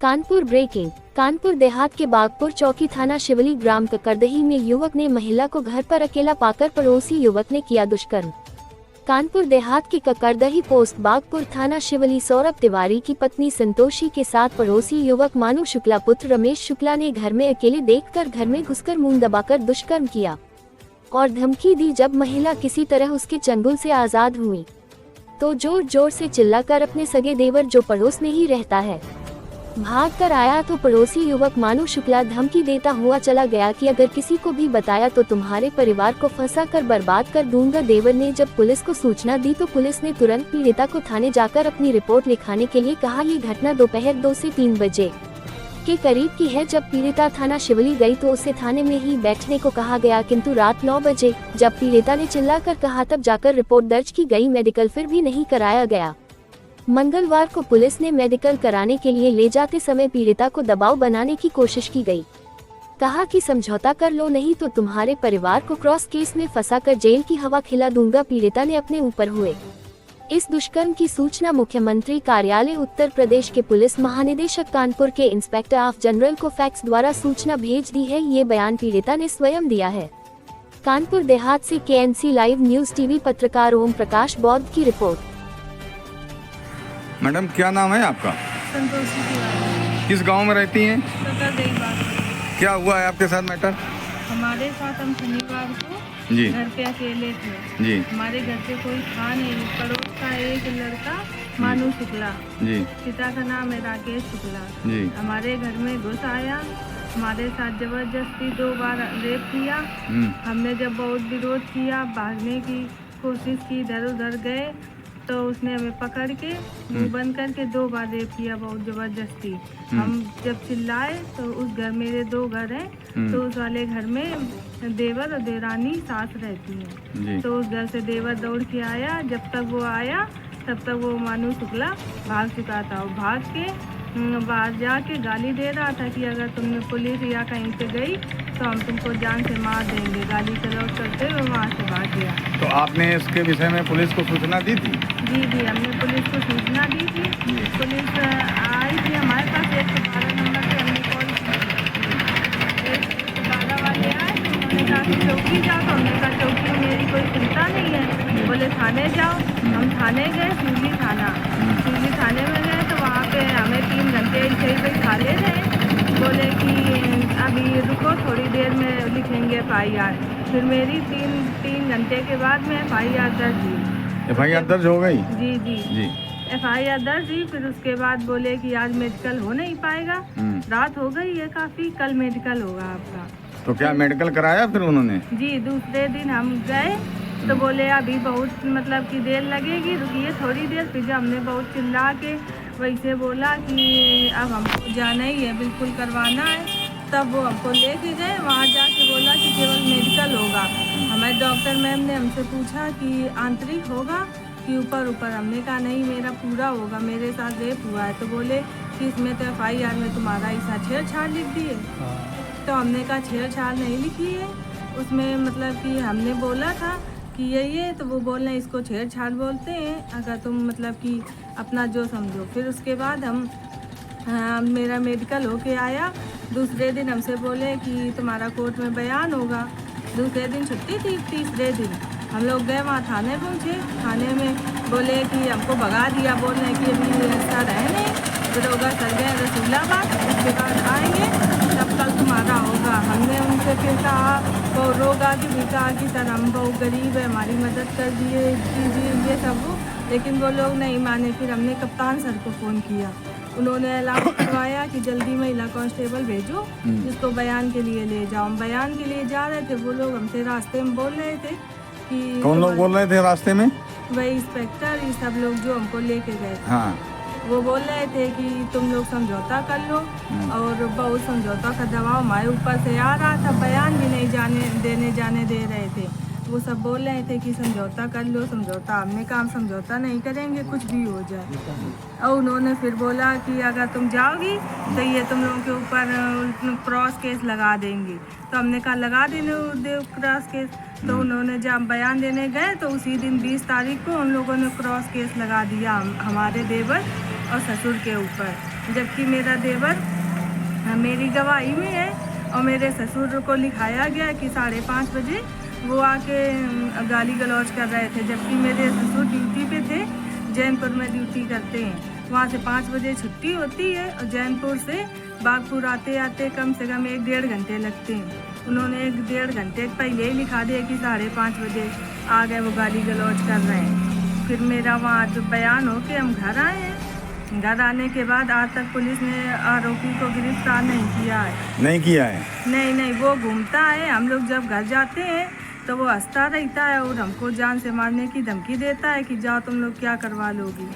Kanpur breaking. Kanpur Dehat के बागपुर चौकी थाना शिवली ग्राम ककरदही में युवक ने महिला को घर पर अकेला पाकर पड़ोसी युवक ने किया दुष्कर्म। कानपुर देहात के ककरदही पोस्ट बागपुर थाना शिवली सौरभ तिवारी की पत्नी संतोषी के साथ पड़ोसी युवक मानू शुक्ला पुत्र रमेश शुक्ला ने घर में अकेले देखकर घर में घुसकर मुंह दबाकर दुष्कर्म किया और धमकी दी। जब महिला किसी तरह उसके चंगुल से आजाद हुई तो जोर जोर से चिल्लाकर अपने सगे देवर जो पड़ोस में ही रहता है भाग कर आया तो पड़ोसी युवक मानू शुक्ला धमकी देता हुआ चला गया कि अगर किसी को भी बताया तो तुम्हारे परिवार को फंसा कर बर्बाद कर दूंगा। देवर ने जब पुलिस को सूचना दी तो पुलिस ने तुरंत पीड़िता को थाने जाकर अपनी रिपोर्ट लिखाने के लिए कहा। ये घटना दोपहर 2 से 3 बजे के करीब की है। जब पीड़िता थाना शिवली गई तो उसे थाने में ही बैठने को कहा गया, किंतु रात 9 बजे जब पीड़िता ने चिल्लाकर कहा तब जाकर रिपोर्ट दर्ज की गई। मेडिकल फिर भी नहीं कराया गया। मंगलवार को पुलिस ने मेडिकल कराने के लिए ले जाते समय पीड़िता को दबाव बनाने की कोशिश की गई। कहा कि समझौता कर लो नहीं तो तुम्हारे परिवार को क्रॉस केस में फंसाकर जेल की हवा खिला दूंगा। पीड़िता ने अपने ऊपर हुए इस दुष्कर्म की सूचना मुख्यमंत्री कार्यालय उत्तर प्रदेश के पुलिस महानिदेशक कानपुर के इंस्पेक्टर ऑफ जनरल को फैक्स द्वारा सूचना भेज दी है। ये बयान पीड़िता ने स्वयं दिया है। कानपुर देहात से KNC लाइव न्यूज टीवी पत्रकार ओम प्रकाश बौद्ध की रिपोर्ट। मैडम क्या नाम है आपका? संतोषी तिवारी। किस गांव में रहती हैं? ककरदही बात। क्या हुआ है आपके साथ मैटर? हमारे साथ हम शनिवार को जी घर पे अकेले थे जी। हमारे घर पे कोई था नहीं। पड़ोस का एक लड़का मानू शुक्ला जी पिता का नाम है राकेश शुक्ला जी हमारे घर में घुस आया। हमारे साथ जबरदस्ती 2 बार रेप किया। हमने जब बहुत विरोध किया, भागने की कोशिश की, इधर उधर गए तो उसने हमें पकड़ के मुंह बंद करके 2 बार रेप किया बहुत जबरदस्ती। हम जब चिल्लाए तो उस घर, मेरे 2 घर हैं, तो उस वाले घर में देवर और देवरानी सास रहती हैं। तो उस घर से देवर दौड़ के आया। जब तक वो आया तब तक वो मानू शुक्ला भाग चुका था। और भाग के बाहर जाके गाली दे रहा था कि अगर तुमने पुलिस या कहीं पे गई तो हम तुमको जान से मार देंगे। गाली चलौट करते हुए वहाँ से भाग गया। तो आपने इसके विषय में पुलिस को सूचना दी थी? जी हमने पुलिस को सूचना दी थी। पुलिस आई थी हमारे पास। 112 नंबर पे हमने कॉल की। 112 वाले आए तो उन्होंने कहा कि चौकी जाओ। तो हमने कहा चौकी में मेरी कोई चिंता नहीं है। बोले थाने जाओ। हम थाने गए, शिवली थाना। शिवली थाने में गए तो वहाँ पे हमें 3 घंटे ऐसे ही बैठा ले रहे। बोले कि अभी रुको, थोड़ी देर में लिखेंगे FIR। फिर मेरी 3 घंटे के बाद में FIR दर्ज हुई। FIR दर्ज हो गई? जी FIR दर्ज हुई। फिर उसके बाद बोले कि आज मेडिकल हो नहीं पाएगा, रात हो गई है काफ़ी, कल मेडिकल होगा आपका। तो क्या मेडिकल कराया फिर उन्होंने? जी दूसरे दिन हम गए तो बोले अभी बहुत मतलब कि देर लगेगी, रुकिए थोड़ी देर। फिर हमने बहुत चिल्ला के वैसे बोला कि अब हमको जाना ही है, बिल्कुल करवाना है। तब वो हमको लेके गए। वहाँ जाके बोला कि केवल मेडिकल होगा। हमारे डॉक्टर मैम ने हमसे पूछा कि आंतरिक होगा कि ऊपर? हमने कहा नहीं, मेरा पूरा होगा, मेरे साथ रेप हुआ है। तो बोले कि इसमें तो FIR में तुम्हारा ऐसा छेड़छाड़ लिख दिए। तो हमने कहा छेड़छाड़ नहीं लिखी है उसमें, मतलब कि हमने बोला था कि ये तो वो बोल रहे हैं इसको छेड़छाड़ बोलते हैं, अगर तुम मतलब कि अपना जो समझो। फिर उसके बाद मेरा मेडिकल होके आया। दूसरे दिन हमसे बोले कि तुम्हारा कोर्ट में बयान होगा। दूसरे दिन छुट्टी थी। तीसरे दिन हम लोग गए, वहाँ थाने पहुँचे। थाने में बोले कि हमको भगा दिया। बोल रहे कि अभी ऐसा रहने दरोगा सर गए रसूलाबाद, उसके बाद आएंगे तब कल तुम्हारा होगा। हमने उनसे फिर कहा, वो रोगा कि भी कहा कि सर हम बहुत गरीब है, हमारी मदद कर दीजिए ये सब, लेकिन वो लोग नहीं माने। फिर हमने कप्तान सर को फ़ोन किया। उन्होंने ऐलान करवाया कि जल्दी महिला कांस्टेबल भेजो जिसको बयान के लिए ले जाओ। हम बयान के लिए जा रहे थे, वो लोग हमसे रास्ते में बोल रहे थे कि कौन लोग बोल रहे थे रास्ते में? वही इंस्पेक्टर, ये सब लोग जो हमको लेके गए थे। हाँ। वो बोल रहे थे कि तुम लोग समझौता कर लो, और बहुत समझौता का दबाव हमारे ऊपर से आ रहा था। बयान भी नहीं जाने दे रहे थे। वो सब बोल रहे थे कि समझौता कर लो, समझौता। हमने कहा हम समझौता नहीं करेंगे, कुछ भी हो जाए। और उन्होंने फिर बोला कि अगर तुम जाओगी तो ये तुम लोगों के ऊपर क्रॉस केस लगा देंगे। तो हमने कहा लगा देने क्रॉस केस। तो उन्होंने जब बयान देने गए तो उसी दिन 20 तारीख को उन लोगों ने क्रॉस केस लगा दिया हमारे देवर और ससुर के ऊपर। जबकि मेरा देवर मेरी गवाही में है और मेरे ससुर को लिखाया गया कि 5:30 बजे वो आके गाली गलौज कर रहे थे, जबकि मेरे ससुर ड्यूटी पे थे, जैनपुर में ड्यूटी करते हैं। वहाँ से 5 बजे छुट्टी होती है और जैनपुर से बागपुर आते आते कम से कम 1-1.5 घंटे लगते हैं। उन्होंने 1-1.5 घंटे पहले ही लिखा दिया कि 5:30 बजे आ गए, वो गाली गलौज कर रहे हैं। फिर मेरा वहाँ जो बयान हो के हम घर आए हैं। घर आने के बाद आज तक पुलिस ने आरोपी को गिरफ्तार नहीं किया है। नहीं किया है? नहीं, वो घूमता है। हम लोग जब घर जाते हैं तो वो हंसता रहता है और हमको जान से मारने की धमकी देता है कि जाओ तुम लोग क्या करवा लोगी।